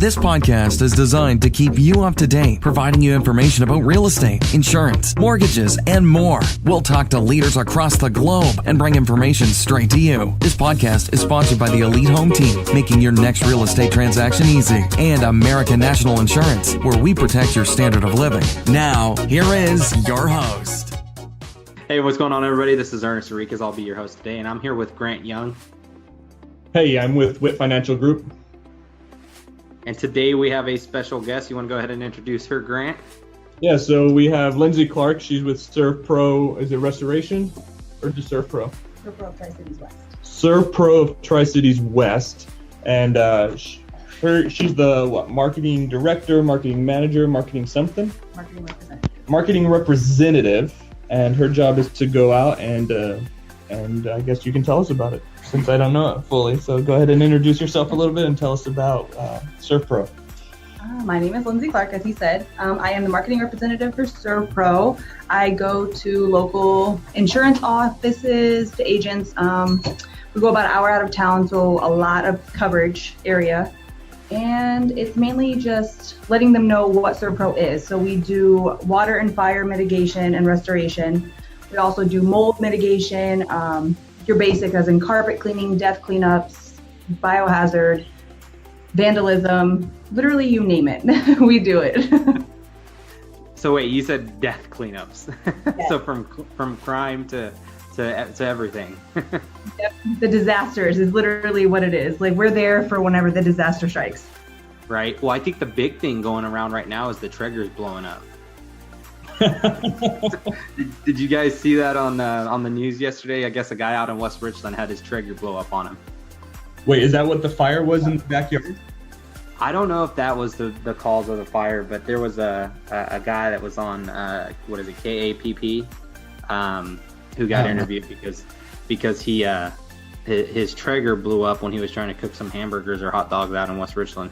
This podcast is designed to keep you up to date, providing you information about real estate, insurance, mortgages, and more. We'll talk to leaders across the globe and bring information straight to you. This podcast is sponsored by the Elite Home Team, making your next real estate transaction easy, and American National Insurance, where we protect your standard of living. Now, here is your host. Hey, what's going on, everybody? This is Ernest Enriquez. I'll be your host today, and I'm here with Grant Young. Hey, I'm with Witt Financial Group. And today we have a special guest. You want to go ahead and introduce her, Grant? Yeah, so we have Lindsay Clark. She's with ServPro. Is it Restoration or just ServPro? ServPro Tri Cities West. ServPro Tri Cities West. And she's the marketing director, marketing manager, marketing something? Marketing representative. And her job is to go out and I guess you can tell us about it since I don't know it fully. So go ahead and introduce yourself a little bit and tell us about ServPro. My name is Lindsay Clark, as he said. I am the marketing representative for ServPro. I go to local insurance offices, to agents. We go about an hour out of town, so a lot of coverage area. And it's mainly just letting them know what ServPro is. So we do water and fire mitigation and restoration. We also do mold mitigation, your basic as in carpet cleaning, death cleanups, biohazard, vandalism, literally you name it. We do it. So wait, you said death cleanups. Yes. So from crime to everything. Yep. The disasters is literally what it is. Like, we're there for whenever the disaster strikes. Right. Well, I think the big thing going around right now is the triggers blowing up. Did you guys see that on the news yesterday? I guess a guy out in West Richland had his trigger blow up on him. Wait, is that what the fire was in the backyard? I don't know if that was the cause of the fire, but there was a guy that was on what is it, KAPP, who got interviewed because he his trigger blew up when he was trying to cook some hamburgers or hot dogs out in West Richland.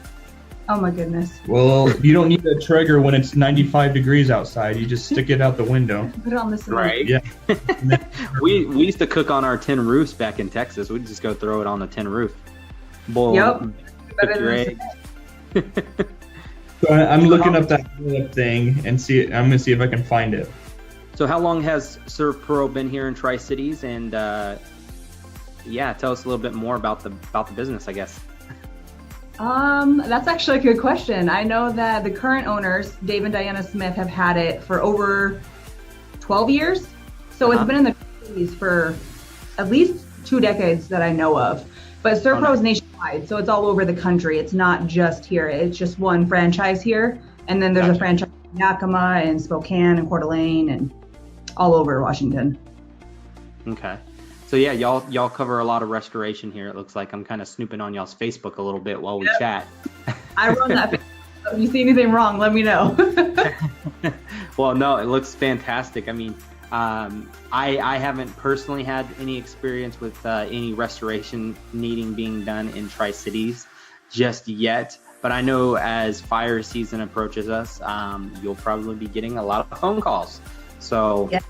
Oh my goodness. Well, you don't need a trigger when it's 95 degrees outside. You just stick it out the window. Put it on the cement. Right. Yeah. we used to cook on our tin roofs back in Texas. We'd just go throw it on the tin roof. Boil. Yep. Cook your eggs. So I'm looking up that thing and I'm gonna see if I can find it. So how long has ServPro been here in Tri Cities? And tell us a little bit more about the business, I guess. That's actually a good question. I know that the current owners, Dave and Diana Smith, have had it for over 12 years. So It's been in the cities for at least 2 decades that I know of. But ServPro is nationwide, so it's all over the country. It's not just here. It's just one franchise here. And then there's a franchise in Yakima and Spokane and Coeur d'Alene and all over Washington. Okay. So yeah, y'all cover a lot of restoration here. It looks like I'm kind of snooping on y'all's Facebook a little bit while we chat. I run that Facebook. If you see anything wrong, let me know. Well, no, it looks fantastic. I mean, I haven't personally had any experience with any restoration needing being done in Tri Cities just yet. But I know as fire season approaches us, you'll probably be getting a lot of phone calls. So. Yeah.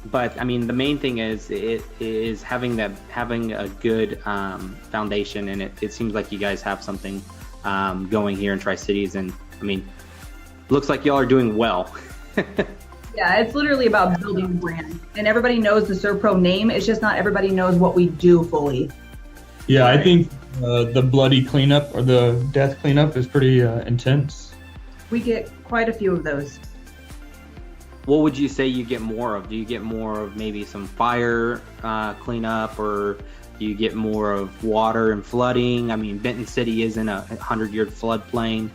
But I mean, the main thing is having a good foundation, and it seems like you guys have something going here in Tri Cities, and I mean, looks like y'all are doing well. Yeah, it's literally about building a brand, and everybody knows the ServPro name. It's just not everybody knows what we do fully. Yeah, right. I think the bloody cleanup or the death cleanup is pretty intense. We get quite a few of those. What would you say you get more of? Do you get more of maybe some fire cleanup, or do you get more of water and flooding? I mean, Benton City is in a 100-year floodplain.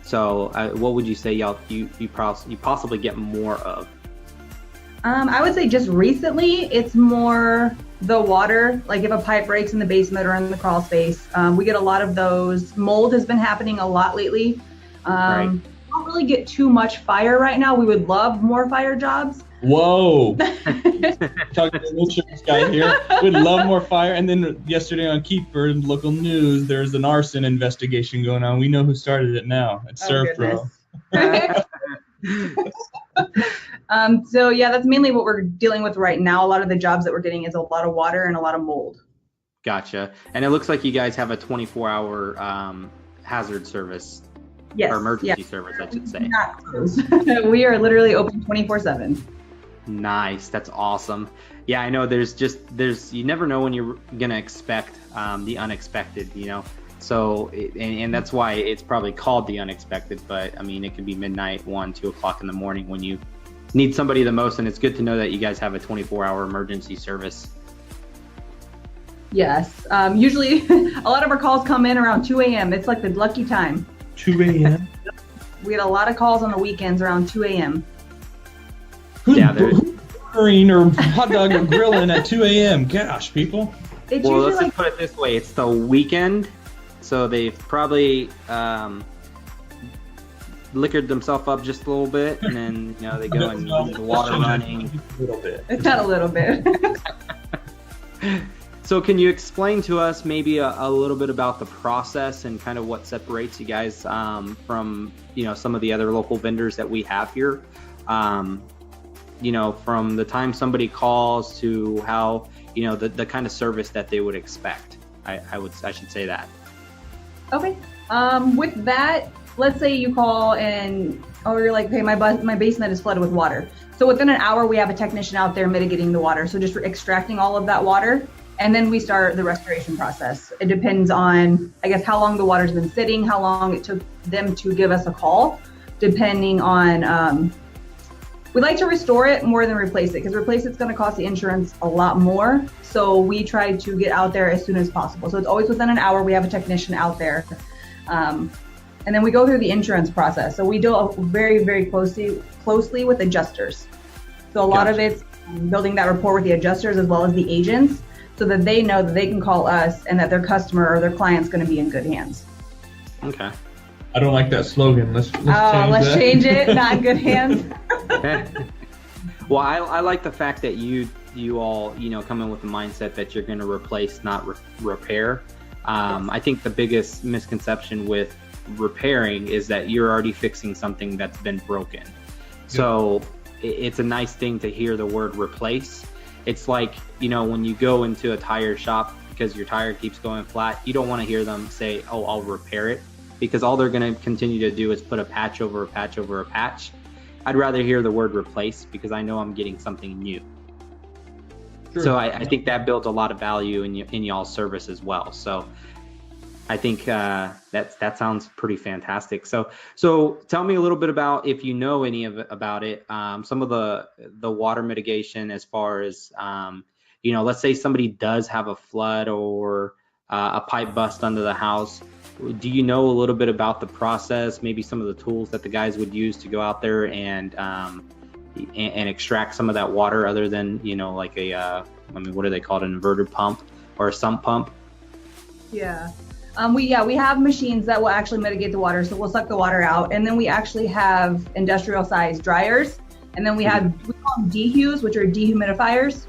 So what would you say you possibly get more of? I would say just recently, it's more the water. Like if a pipe breaks in the basement or in the crawl space, we get a lot of those. Mold has been happening a lot lately. Right. Don't really get too much fire right now. We would love more fire jobs. Whoa. Talking to the insurance guy here. We'd love more fire. And then yesterday on Keeper, local news, there's an arson investigation going on. We know who started it now. It's ServPro. So yeah, that's mainly what we're dealing with right now. A lot of the jobs that we're getting is a lot of water and a lot of mold. Gotcha. And it looks like you guys have a 24-hour hazard service. Yes. Or emergency service, I should say. Not close. We are literally open 24/7. Nice. That's awesome. Yeah, I know you never know when you're going to expect the unexpected, So, and that's why it's probably called the unexpected, but I mean, it could be midnight, 1, 2 o'clock in the morning when you need somebody the most. And it's good to know that you guys have a 24-hour emergency service. Yes. Usually a lot of our calls come in around 2 a.m. It's like the lucky time. 2 a.m. We get a lot of calls on the weekends around 2 a.m. Who's burgering or hot dog or grilling at 2 a.m.? Gosh, people. It's well, usually let's just put it this way. It's the weekend, so they've probably liquored themselves up just a little bit, and then they go and leave the water running. A little bit. It's not a little bit. So can you explain to us maybe a little bit about the process and kind of what separates you guys from some of the other local vendors that we have here? From the time somebody calls to how the kind of service that they would expect. I should say that. Okay. With that, let's say you call and you're like, hey, my basement is flooded with water. So within an hour, we have a technician out there mitigating the water. So just extracting all of that water. And then we start the restoration process. It depends on, I guess, how long the water's been sitting, how long it took them to give us a call, depending on, we like to restore it more than replace it, because replace it's going to cost the insurance a lot more. So we try to get out there as soon as possible. So it's always within an hour, we have a technician out there. And then we go through the insurance process. So we deal very, very closely with adjusters. So a lot of it's building that rapport with the adjusters as well as the agents, so that they know that they can call us and that their customer or their client's going to be in good hands. Okay. I don't like that slogan. Let's change it. Not in good hands. Well, I like the fact that you all come in with the mindset that you're going to replace, not repair. I think the biggest misconception with repairing is that you're already fixing something that's been broken. So it's a nice thing to hear the word replace. It's like, when you go into a tire shop because your tire keeps going flat, you don't want to hear them say, oh, I'll repair it, because all they're going to continue to do is put a patch over a patch over a patch. I'd rather hear the word replace, because I know I'm getting something new. Sure. So I think that builds a lot of value in y'all's service as well. So I think that sounds pretty fantastic. So tell me a little bit about, if you know any about it, some of the water mitigation, as far as let's say somebody does have a flood or a pipe bust under the house. Do you know a little bit about the process? Maybe some of the tools that the guys would use to go out there and extract some of that water, other than like what do they call it, an inverted pump or a sump pump? Yeah. We have machines that will actually mitigate the water. So we'll suck the water out, and then we actually have industrial sized dryers, and then we call them dehues, which are dehumidifiers.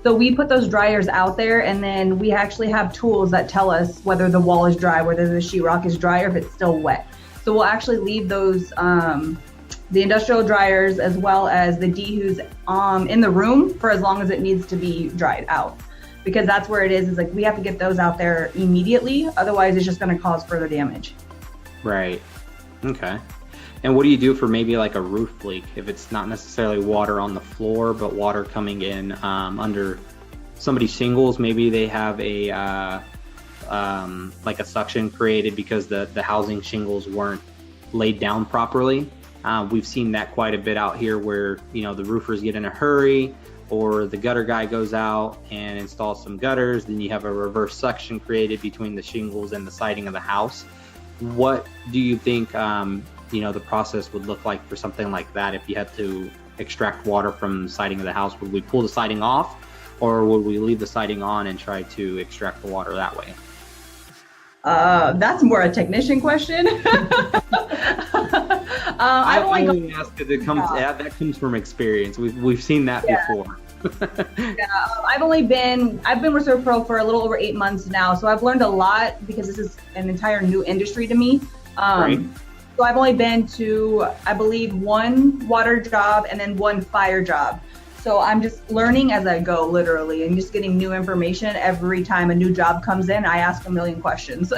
So we put those dryers out there, and then we actually have tools that tell us whether the wall is dry, whether the sheetrock is dry, or if it's still wet. So we'll actually leave those, the industrial dryers as well as the dehues in the room for as long as it needs to be dried out. Because that's where it is like we have to get those out there immediately. Otherwise, it's just going to cause further damage. Right. Okay. And what do you do for maybe like a roof leak, if it's not necessarily water on the floor, but water coming in under somebody's shingles? Maybe they have a like a suction created because the housing shingles weren't laid down properly. We've seen that quite a bit out here, where the roofers get in a hurry, or the gutter guy goes out and installs some gutters. Then you have a reverse suction created between the shingles and the siding of the house. What do you think the process would look like for something like that? If you had to extract water from the siding of the house, would we pull the siding off, or would we leave the siding on and try to extract the water that way? That's more a technician question. I only ask because that comes from experience. We've seen that before. I've been with ServPro for a little over 8 months now, so I've learned a lot, because this is an entire new industry to me. Right. So I've only been to, I believe, one water job and then one fire job. So I'm just learning as I go, literally, and just getting new information every time a new job comes in. I ask a million questions.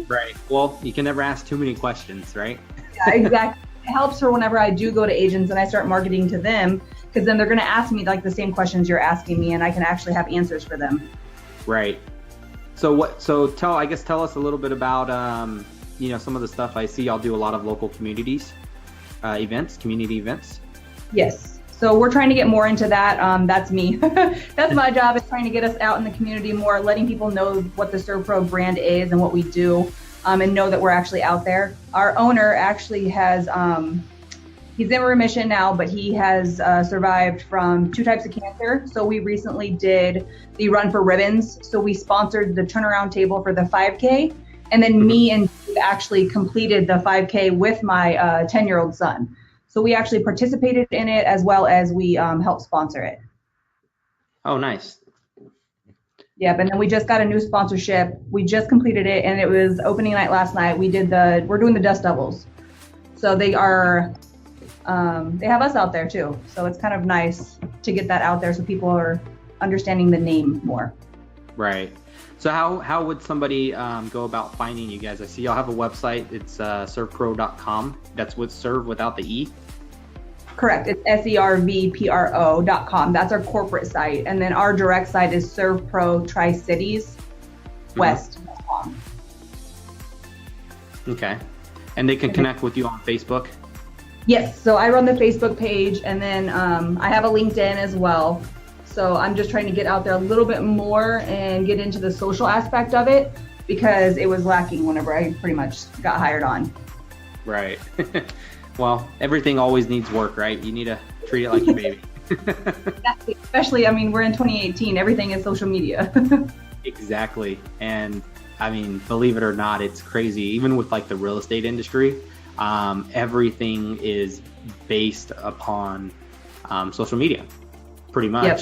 Right. Well, you can never ask too many questions, right? Yeah, exactly. It helps her whenever I do go to agents and I start marketing to them, because then they're going to ask me like the same questions you're asking me, and I can actually have answers for them. Right. So tell us a little bit about some of the stuff I see. Y'all do a lot of local community events. Yes. So we're trying to get more into that. That's me. That's my job, is trying to get us out in the community more, letting people know what the ServPro brand is and what we do, and know that we're actually out there. Our owner actually has, he's in remission now, but he has survived from 2 types of cancer. So we recently did the Run for Ribbons. So we sponsored the turnaround table for the 5K. And then me and Steve actually completed the 5K with my 10-year-old son. So we actually participated in it, as well as we helped sponsor it. Oh, nice. Yeah, and then we just got a new sponsorship. We just completed it, and it was opening night last night. We're doing the Dust Devils. So they are, they have us out there too. So it's kind of nice to get that out there so people are understanding the name more. Right. So how would somebody go about finding you guys? I see y'all have a website. It's servpro.com. That's with serve without the E. Correct. It's servpro.com. That's our corporate site. And then our direct site is ServPro Tri Cities West.com. Okay. And they can connect with you on Facebook? Yes. So I run the Facebook page, and then I have a LinkedIn as well. So I'm just trying to get out there a little bit more and get into the social aspect of it, because it was lacking whenever I pretty much got hired on. Right. Well, everything always needs work, right? You need to treat it like your baby. Especially, we're in 2018. Everything is social media. Exactly. And believe it or not, it's crazy. Even with like the real estate industry, everything is based upon social media, pretty much. Yep.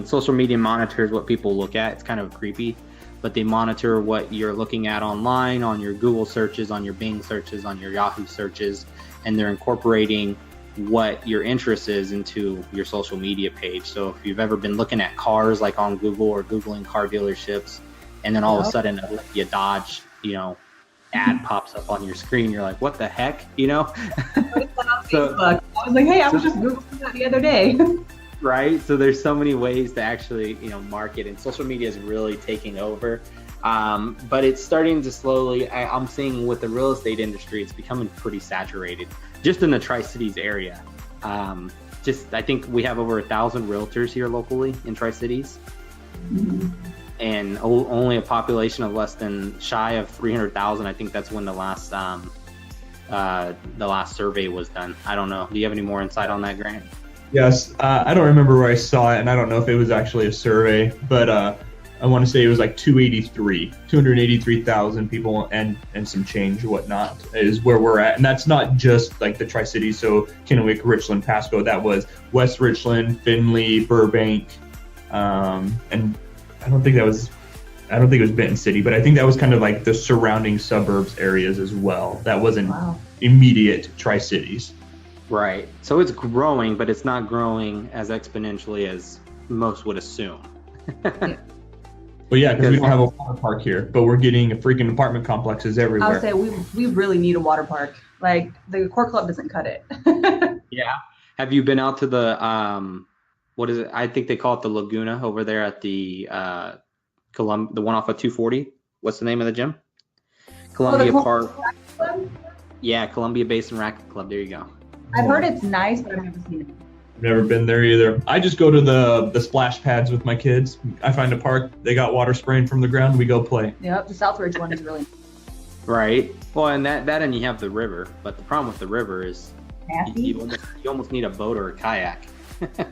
Social media monitors what people look at. It's kind of creepy, but they monitor what you're looking at online, on your Google searches, on your Bing searches, on your Yahoo searches, and they're incorporating what your interest is into your social media page. So if you've ever been looking at cars like on Google, or Googling car dealerships, and then all of a sudden a Dodge, ad pops up on your screen, you're like, what the heck? So, I was like, hey, I was just Googling that the other day. Right. So there's so many ways to actually, market, and social media is really taking over. But it's starting to slowly, I'm seeing with the real estate industry, it's becoming pretty saturated just in the Tri Cities area. I think we have over 1,000 realtors here locally in Tri Cities, and only a population of less than shy of 300,000. I think that's when the last survey was done. I don't know. Do you have any more insight on that, Grant? Yes, I don't remember where I saw it, and I don't know if it was actually a survey, but I want to say it was like 283,000 people and some change, whatnot, is where we're at. And that's not just like the Tri Cities, so Kennewick, Richland, Pasco. That was West Richland, Findlay, Burbank, and I don't think it was Benton City, but I think that was kind of like the surrounding suburbs areas as well. That wasn't immediate Tri Cities. Right. So it's growing, but it's not growing as exponentially as most would assume. Well, yeah, because we don't have a water park here, but we're getting freaking apartment complexes everywhere. I would say we really need a water park. Like, the Core Club doesn't cut it. Yeah. Have you been out to the, what is it? I think they call it the Laguna over there at the the one off of 240. What's the name of the gym? Columbia Park. Yeah, Columbia Basin Racket Club. There you go. I've heard it's nice, but I've never seen it. I've never been there either. I just go to the splash pads with my kids. I find a park, they got water spraying from the ground, we go play. Yep, the Southridge one is really nice. Right. Well, and that and you have the river, but the problem with the river is you almost need a boat or a kayak. To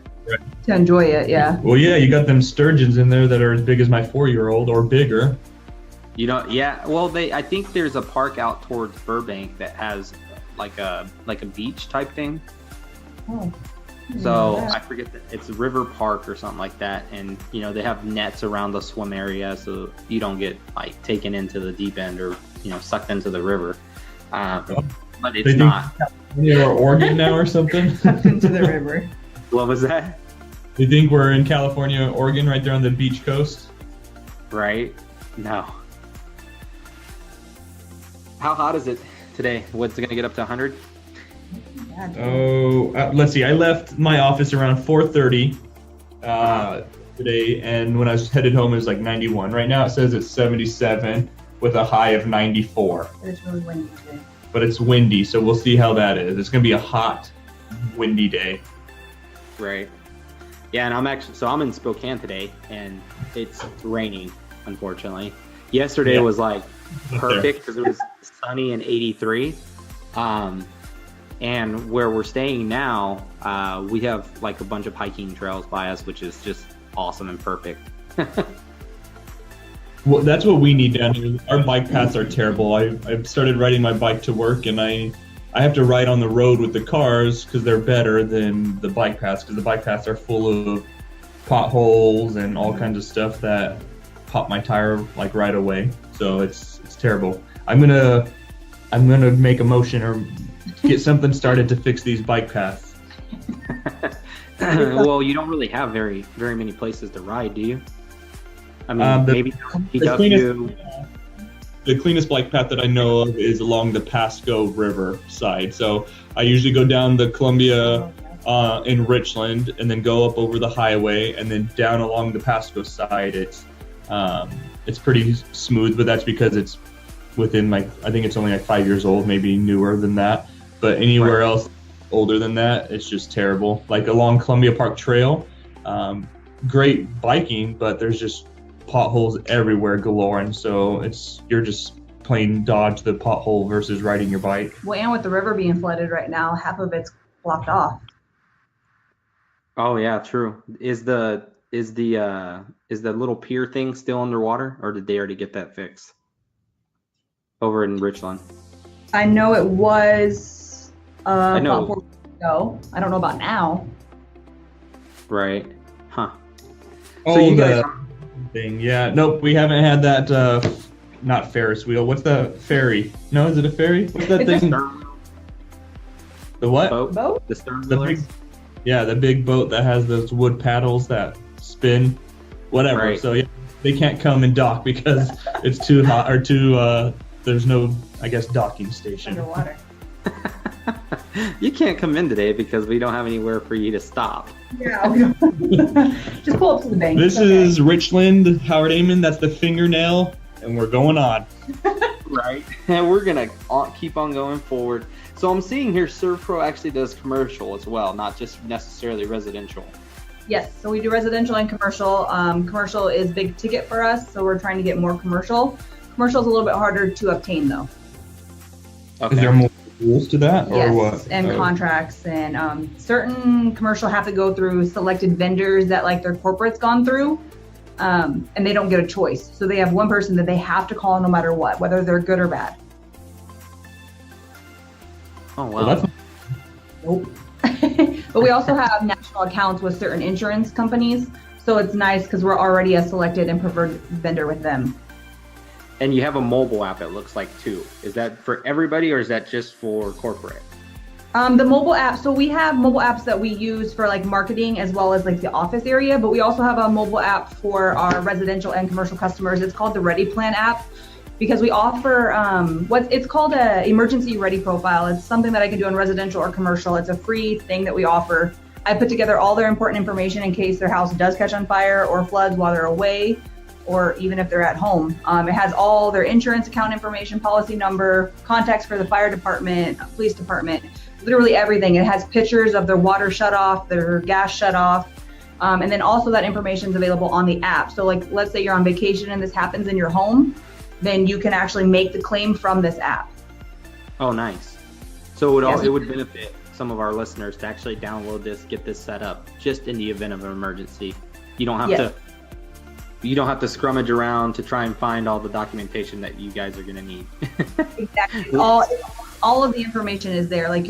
enjoy it, yeah. Well, yeah, you got them sturgeons in there that are as big as my 4-year-old or bigger. Yeah. Well, I think there's a park out towards Burbank that has like a beach type thing. Oh. So I forget that it's River Park or something like that, and they have nets around the swim area so you don't get like taken into the deep end or sucked into the river. But it's not. You're Oregon now or something. Sucked into the river. What was that? You think we're in California, Oregon, right there on the beach coast? Right? No. How hot is it today? What's it going to get up to 100? Oh, let's see. I left my office around 4:30 today, and when I was headed home, it was like 91. Right now, it says it's 77 with a high of 94. But it's really windy today. But it's windy, so we'll see how that is. It's going to be a hot, windy day. Right. Yeah, and I'm in Spokane today, and it's raining, unfortunately. Yesterday was like perfect because it was sunny and 83. And where we're staying now, we have like a bunch of hiking trails by us, which is just awesome and perfect. Well, that's what we need down here. Our bike paths are terrible. I've started riding my bike to work, and I have to ride on the road with the cars because they're better than the bike paths, because the bike paths are full of potholes and all kinds of stuff that pop my tire like right away. So it's terrible. I'm gonna make a motion or get something started to fix these bike paths. Well, you don't really have very many places to ride, do you? I mean, maybe the cleanest bike path that I know of is along the Pasco River side. So I usually go down the Columbia in Richland, and then go up over the highway, and then down along the Pasco side. It's pretty smooth, but that's because it's within I think it's only like 5 years old, maybe newer than that. But anywhere else older than that, it's just terrible. Like along Columbia Park Trail, great biking, but there's just potholes everywhere galore, and so you're just playing dodge the pothole versus riding your bike. Well, and with the river being flooded right now, half of it's blocked off. Oh yeah, true. Is the little pier thing still underwater, or did they already get that fixed over in Richland? I know it was I know. about 4 weeks ago. I don't know about now. Right. Huh. Oh, So you guys thing. Yeah. Nope. We haven't had that. Not Ferris wheel. What's the ferry? No, is it a ferry? What's that thing? The what? Boat? The stern The wheelers? the big boat that has those wood paddles that spin. Whatever. Right. So yeah, they can't come and dock because it's too hot or too. There's no, I guess, docking station. Underwater. You can't come in today because we don't have anywhere for you to stop. Yeah, we don't. Just pull up to the bank. This is Richland, Howard Amon. That's the fingernail, and we're going on. Right. And we're going to keep on going forward. So I'm seeing here ServPro actually does commercial as well, not just necessarily residential. Yes, so we do residential and commercial. Commercial is big ticket for us, so we're trying to get more commercial. Commercial is a little bit harder to obtain, though. Okay. Is there more rules to that, or Yes, what? and contracts, and certain commercial have to go through selected vendors that like their corporate's gone through, and they don't get a choice. So they have one person that they have to call no matter what, whether they're good or bad. Oh, wow. Well, that's Nope. But we also have national accounts with certain insurance companies, so it's nice because we're already a selected and preferred vendor with them. And you have a mobile app, it looks like, too. Is that for everybody, or is that just for corporate? The mobile app, so we have mobile apps that we use for like marketing as well as like the office area, but we also have a mobile app for our residential and commercial customers. It's called the Ready Plan app, because we offer it's called a emergency ready profile. It's something that I can do in residential or commercial. It's a free thing that we offer. I put together all their important information in case their house does catch on fire or floods while they're away, or even if they're at home. It has all their insurance account information, policy number, contacts for the fire department, police department, literally everything. It has pictures of their water shut off, their gas shut off, and then also that information is available on the app. So like, let's say you're on vacation and this happens in your home, then you can actually make the claim from this app. Oh, nice. So it would benefit some of our listeners to actually download this, get this set up, just in the event of an emergency. You don't have to scrummage around to try and find all the documentation that you guys are going to need. Exactly. All of the information is there. Like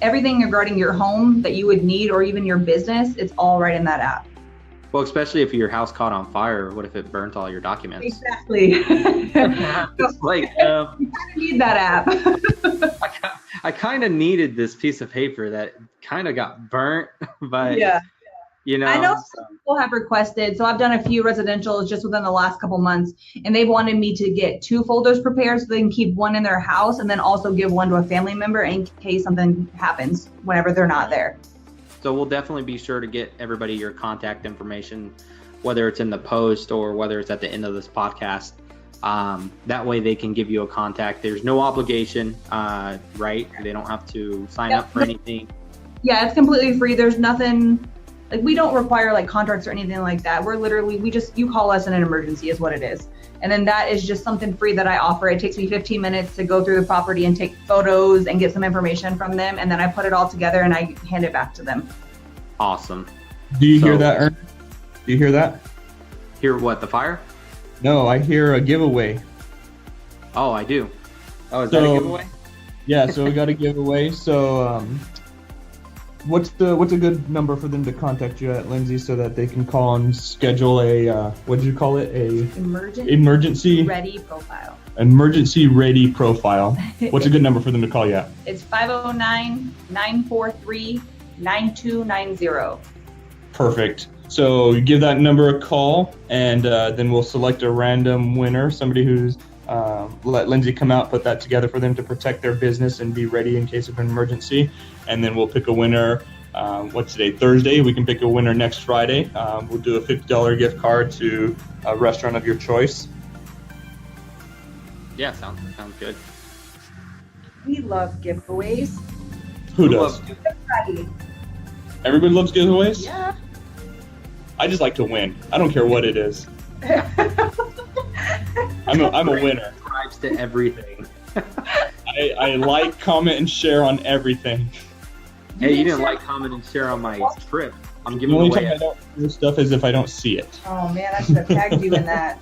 everything regarding your home that you would need, or even your business, it's all right in that app. Well, especially if your house caught on fire, what if it burnt all your documents? Exactly. It's like, You kind of need that app. I kind of needed this piece of paper that kind of got burnt, but Yeah. you know, I know some people have requested, so I've done a few residentials just within the last couple months, and they've wanted me to get 2 folders prepared so they can keep one in their house and then also give one to a family member in case something happens whenever they're not there. So we'll definitely be sure to get everybody your contact information, whether it's in the post or whether it's at the end of this podcast. That way they can give you a contact. There's no obligation, right? They don't have to sign up for anything. Yeah, it's completely free. There's nothing, like we don't require like contracts or anything like that. We're literally, you call us in an emergency is what it is. And then that is just something free that I offer. It takes me 15 minutes to go through the property and take photos and get some information from them. And then I put it all together and I hand it back to them. Awesome. Do you hear that, Ernest? Do you hear that? Hear what, the fire? No, I hear a giveaway. Oh, I do. Oh, is that a giveaway? Yeah, so we got a giveaway. So what's a good number for them to contact you at, Lindsay, so that they can call and schedule a what did you call it? Emergency ready profile. Emergency ready profile. What's a good number for them to call you at? It's 509-943-9290. Perfect. So you give that number a call, and then we'll select a random winner, somebody who's let Lindsay come out, put that together for them to protect their business and be ready in case of an emergency. And then we'll pick a winner. What's today? Thursday. We can pick a winner next Friday. We'll do a $50 gift card to a restaurant of your choice. Yeah, sounds good. We love giveaways. Who does? Everybody. Everybody loves giveaways? Yeah. I just like to win. I don't care what it is. I'm a winner. Subscribes to everything. I like, comment, and share on everything. Hey, you didn't like, comment, and share on my trip. I'm giving the only away time I don't do stuff is if I don't see it. Oh man, I should have tagged you in that.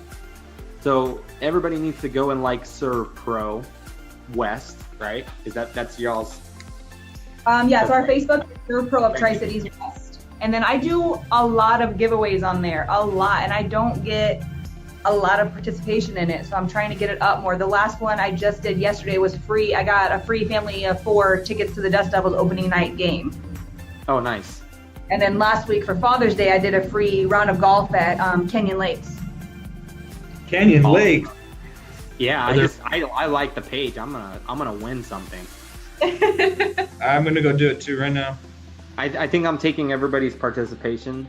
So everybody needs to go and like ServPro West, right? That's y'all's? Yeah, so our Facebook is ServPro Tri Cities West. And then I do a lot of giveaways on there, a lot, and I don't get a lot of participation in it, so I'm trying to get it up more. The last one I just did yesterday was free. I got a free family of 4 tickets to the Dust Devils opening night game. Oh, nice. And then last week for Father's Day, I did a free round of golf at Canyon Lakes. Canyon Lake. Yeah, I like the page. I'm gonna win something. I'm gonna go do it too right now. I think I'm taking everybody's participants.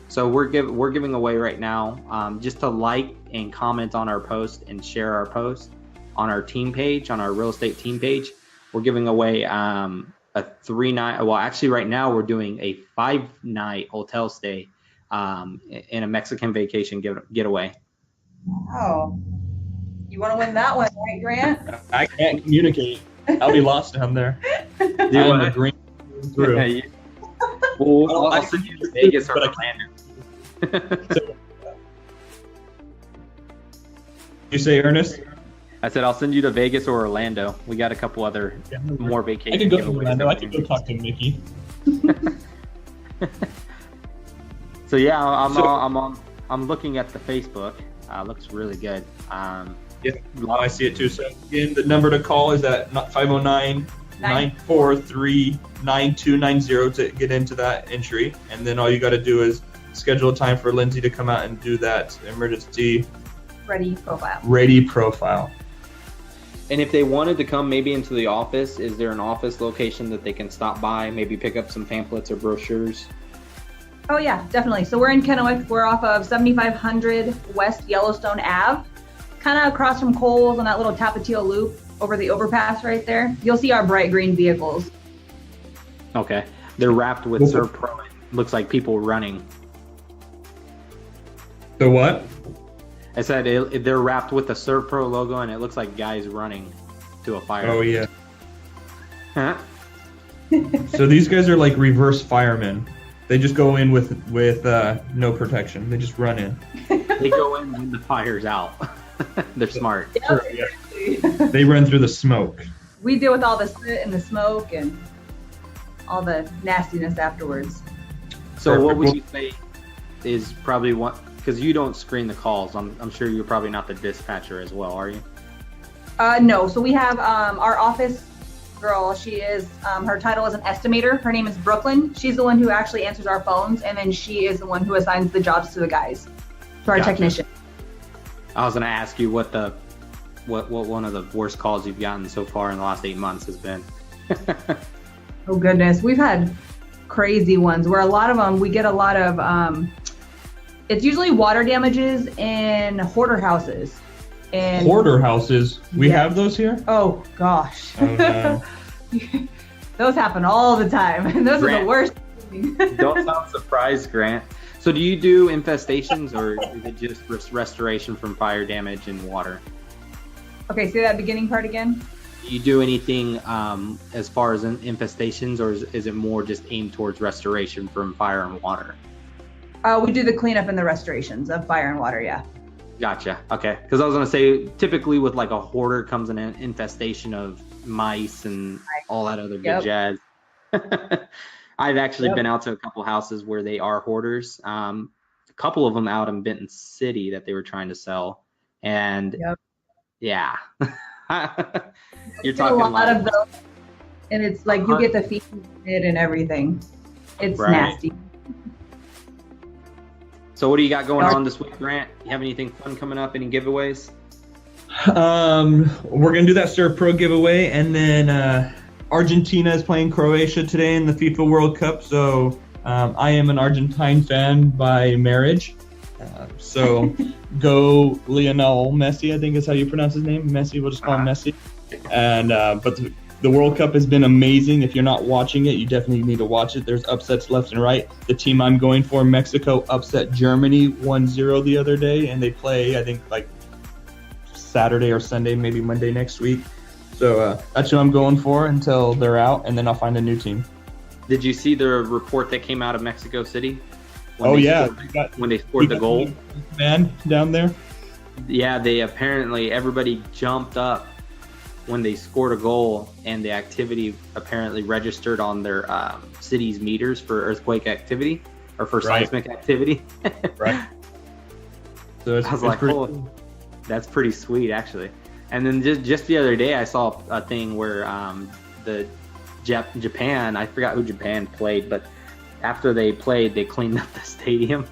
So we're giving away right now, just to like and comment on our post and share our post on our team page, on our real estate team page. We're giving away a 3-night. Well, actually, right now we're doing a 5-night hotel stay in a Mexican vacation getaway. Oh, you want to win that one, right, Grant? I can't communicate. I'll be lost down there. I'm agreeing through. Yeah, well, I'll send you to Vegas or Orlando. You say, Ernest? I said I'll send you to Vegas or Orlando. We got a couple other more vacation. I could go to giveaways Orlando. I could go talk to Mickey. So yeah, I'm looking at the Facebook. Looks really good. Yeah, I see it too. So again, the number to call is at 509-943-9290 to get into that entry. And then all you got to do is schedule a time for Lindsay to come out and do that emergency ready profile. And if they wanted to come maybe into the office, is there an office location that they can stop by, maybe pick up some pamphlets or brochures? Oh yeah, definitely. So we're in Kennewick. We're off of 7500 West Yellowstone Ave, kind of across from Kohl's on that little Tapatio loop over the overpass right there. You'll see our bright green vehicles. Okay. They're wrapped with ServPro. It looks like people running. The what? I said they're wrapped with the ServPro logo, and it looks like guys running to a fire. Oh yeah. Huh? So these guys are like reverse firemen. They just go in with no protection. They just run in. They go in when the fire's out. They're smart. Yeah, They run through the smoke. We deal with all the soot and the smoke and all the nastiness afterwards. So Perfect. what would you say is probably what, because you don't screen the calls. I'm sure you're probably not the dispatcher as well, are you? No, so we have our office girl. She is, her title is an estimator. Her name is Brooklyn. She's the one who actually answers our phones, and then she is the one who assigns the jobs to the guys, to our technician. I was gonna ask you what one of the worst calls you've gotten so far in the last 8 months has been. Oh goodness, we've had crazy ones where a lot of them, we get a lot of, it's usually water damages in hoarder houses. And Hoarder houses. We have those here? oh gosh. Oh, no. Those happen all the time. And those are the worst. Don't sound surprised, Grant. So do you do infestations, or is it just restoration from fire damage and water? Okay, say that beginning part again. Do you do anything as far as infestations, or is it more just aimed towards restoration from fire and water? We do the cleanup and the restorations of fire and water, yeah. Gotcha. Okay. Because I was going to say, typically with like a hoarder comes an infestation of mice and all that other good jazz. I've actually been out to a couple houses where they are hoarders. A couple of them out in Benton City that they were trying to sell. And yeah, you're talking a lot of those. And it's like you get the feet and everything. It's nasty. So what do you got going on this week, Grant? You have anything fun coming up? Any giveaways? We're gonna do that ServPro giveaway, and then Argentina is playing Croatia today in the FIFA World Cup. So I am an Argentine fan by marriage. So go Lionel Messi, I think is how you pronounce his name. Messi, we'll just call him Messi. And but the World Cup has been amazing. If you're not watching it, you definitely need to watch it. There's upsets left and right. The team I'm going for, Mexico, upset Germany 1-0 the other day, and they play, I think, like Saturday or Sunday, maybe Monday next week. So that's who I'm going for until they're out, and then I'll find a new team. Did you see the report that came out of Mexico City? When they scored the goal? Man down there? Yeah, they apparently, everybody jumped up when they scored a goal, and the activity apparently registered on their city's meters for earthquake activity or for seismic activity. Right. So I was like, oh, that's pretty sweet, actually. And then just the other day, I saw a thing where the Japan, I forgot who Japan played, but after they played, they cleaned up the stadium.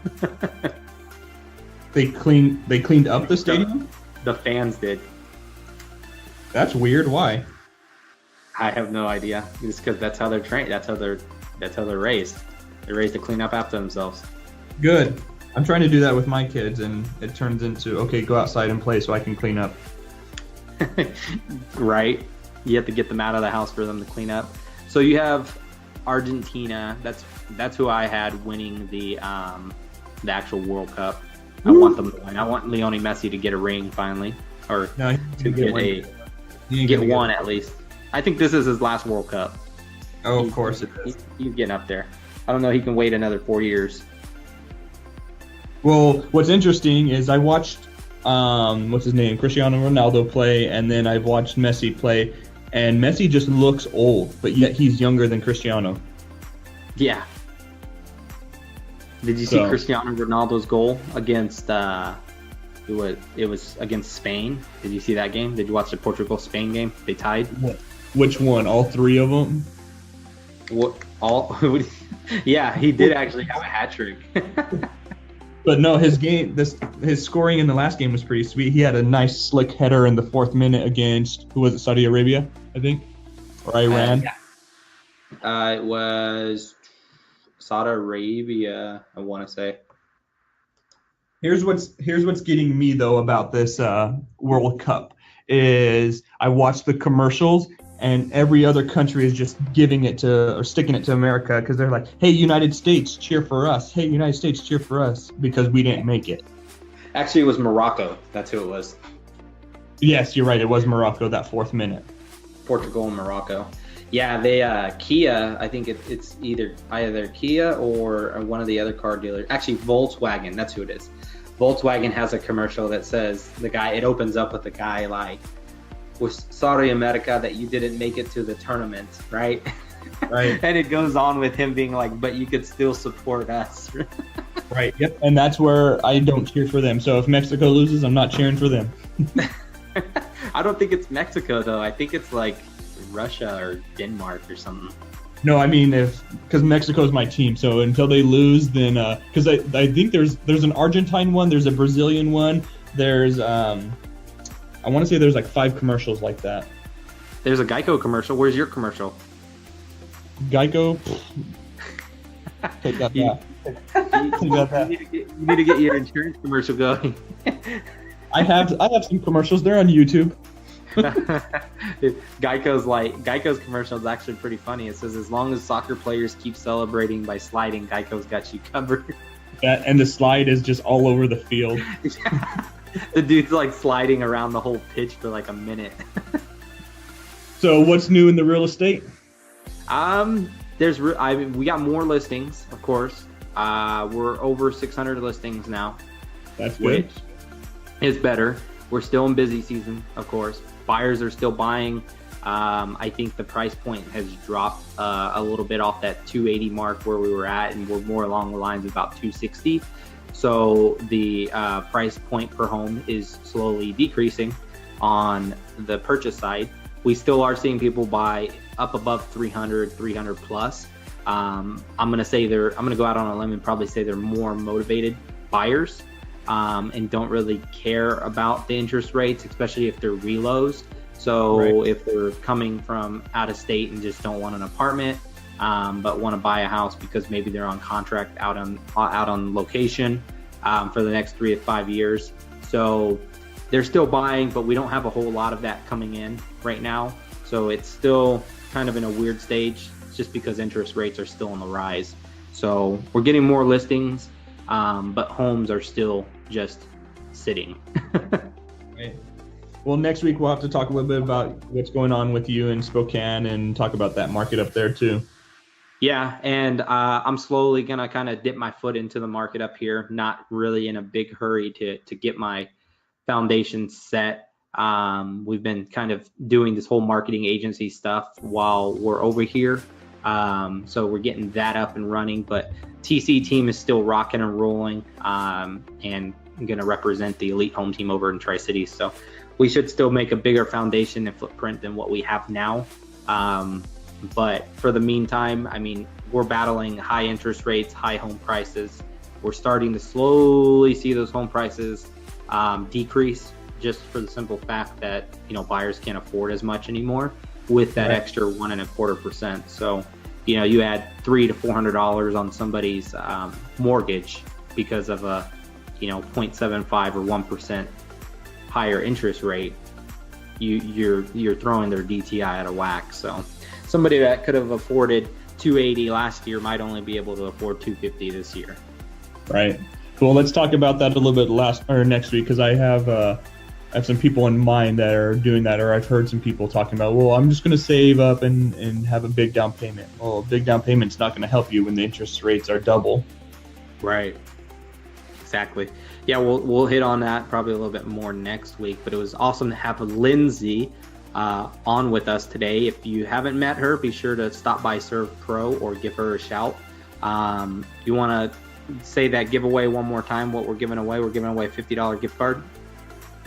They cleaned up the stadium? The fans did. That's weird. Why? I have no idea. It's because that's how they're trained. That's how they're raised. They're raised to clean up after themselves. Good. I'm trying to do that with my kids, and it turns into, okay, go outside and play so I can clean up. Right. You have to get them out of the house for them to clean up. So you have Argentina. That's who I had winning the actual World Cup. I want them to win. I want Lionel Messi to get a ring finally, or to get one at least. I think this is his last World Cup. Oh, of course it is. He's getting up there. I don't know. He can wait another 4 years. Well, what's interesting is I watched what's his name, Cristiano Ronaldo play, and then I've watched Messi play, and Messi just looks old, but yet he's younger than Cristiano. Yeah. Did you see Cristiano Ronaldo's goal against it was against Spain? Did you see that game? Did you watch the Portugal-Spain game? They tied. Which one? All three of them? What? All? Yeah, he did actually have a hat trick. But no, his scoring in the last game was pretty sweet. He had a nice slick header in the 4th minute against, who was it, Saudi Arabia, I think, or Iran. It was Saudi Arabia, I want to say. Here's what's getting me though about this World Cup is I watched the commercials, and every other country is just giving it to, or sticking it to America, because they're like, hey, United States, cheer for us. Hey, United States, cheer for us, because we didn't make it. Actually, it was Morocco. That's who it was. Yes, you're right. It was Morocco, that 4th minute. Portugal and Morocco. Yeah, they Kia, I think it's either Kia or one of the other car dealers. Actually, Volkswagen, that's who it is. Volkswagen has a commercial that says, it opens up with the guy like, we're sorry, America, that you didn't make it to the tournament, right? Right. And it goes on with him being like, but you could still support us. Right. Yep. And that's where I don't cheer for them. So if Mexico loses, I'm not cheering for them. I don't think it's Mexico though. I think it's like Russia or Denmark or something. No, I mean because Mexico's my team, so until they lose, then because I think there's an Argentine one, there's a Brazilian one, there's I want to say there's like 5 commercials like that. There's a Geico commercial. Where's your commercial? Geico. Take that back. You need to get your insurance commercial going. I have some commercials. They're on YouTube. Geico's commercial is actually pretty funny. It says, as long as soccer players keep celebrating by sliding, Geico's got you covered. And the slide is just all over the field. The dude's like sliding around the whole pitch for like a minute. So what's new in the real estate? We got more listings, of course. We're over 600 listings now. That's good. Which is better. We're still in busy season, of course. Buyers are still buying. I think the price point has dropped a little bit off that 280 mark where we were at, and we're more along the lines of about 260. So the price point per home is slowly decreasing on the purchase side. We still are seeing people buy up above 300 plus. I'm going to go out on a limb and probably say they're more motivated buyers and don't really care about the interest rates, especially if they're relos. So right. If they're coming from out of state and just don't want an apartment, but want to buy a house because maybe they're on contract out on location for the next 3 to 5 years. So they're still buying, but we don't have a whole lot of that coming in right now. So it's still kind of in a weird stage just because interest rates are still on the rise. So we're getting more listings, but homes are still just sitting. Right. Well, next week we'll have to talk a little bit about what's going on with you in Spokane and talk about that market up there too. Yeah, and I'm slowly going to kind of dip my foot into the market up here, not really in a big hurry to get my foundation set. We've been kind of doing this whole marketing agency stuff while we're over here. So we're getting that up and running, but TC team is still rocking and rolling, and I'm going to represent the elite home team over in Tri Cities. So we should still make a bigger foundation and footprint than what we have now. But for the meantime, I mean, we're battling high interest rates, high home prices. We're starting to slowly see those home prices decrease, just for the simple fact that, buyers can't afford as much anymore with that extra 1.25%. So, you add $300 to $400 on somebody's mortgage because of a, 0.75 or 1% higher interest rate. You're throwing their DTI out of whack. So somebody that could have afforded $280 last year might only be able to afford $250 this year. Right. Well, let's talk about that a little bit next week, because I have some people in mind that are doing that, or I've heard some people talking about, well, I'm just going to save up and have a big down payment. Well, a big down payment's not going to help you when the interest rates are double. Right. Exactly. Yeah, we'll hit on that probably a little bit more next week, but it was awesome to have Lindsay on with us today. If you haven't met her, be sure to stop by ServPro or give her a shout. You want to say that giveaway one more time, what we're giving away? We're giving away a $50 gift card.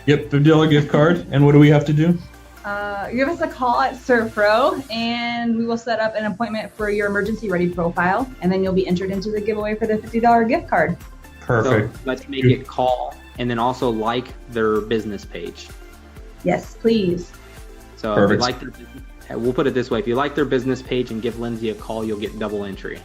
Yep, $50 gift card. And what do we have to do? Give us a call at ServPro, and we will set up an appointment for your emergency ready profile, and then you'll be entered into the giveaway for the $50 gift card. Perfect. So let's make it call, and then also like their business page. Yes, please. So if you like their business, we'll put it this way: if you like their business page and give Lindsay a call, you'll get double entry.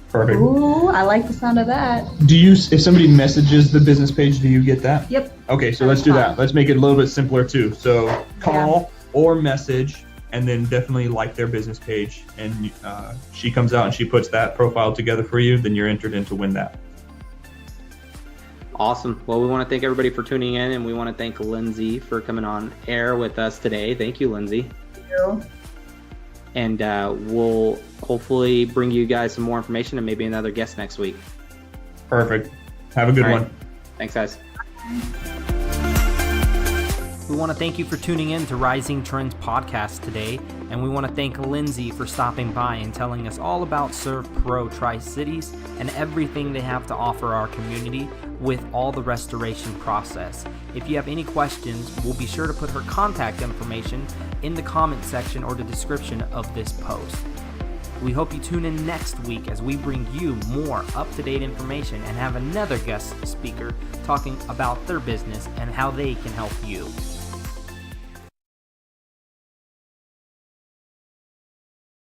Perfect. Ooh, I like the sound of that. If somebody messages the business page, do you get that? Yep. Okay, so let's do that. Let's make it a little bit simpler too. So call or message, and then definitely like their business page. And she comes out and she puts that profile together for you, then you're entered in to win that. Awesome. Well, we want to thank everybody for tuning in, and we want to thank Lindsay for coming on air with us today. Thank you, Lindsay. Thank you. And we'll hopefully bring you guys some more information and maybe another guest next week. Perfect. Have a good one. Thanks, guys. We want to thank you for tuning in to Rising Trends Podcast today. And we want to thank Lindsay for stopping by and telling us all about ServPro Tri Cities and everything they have to offer our community with all the restoration process. If you have any questions, we'll be sure to put her contact information in the comment section or the description of this post. We hope you tune in next week as we bring you more up-to-date information and have another guest speaker talking about their business and how they can help you.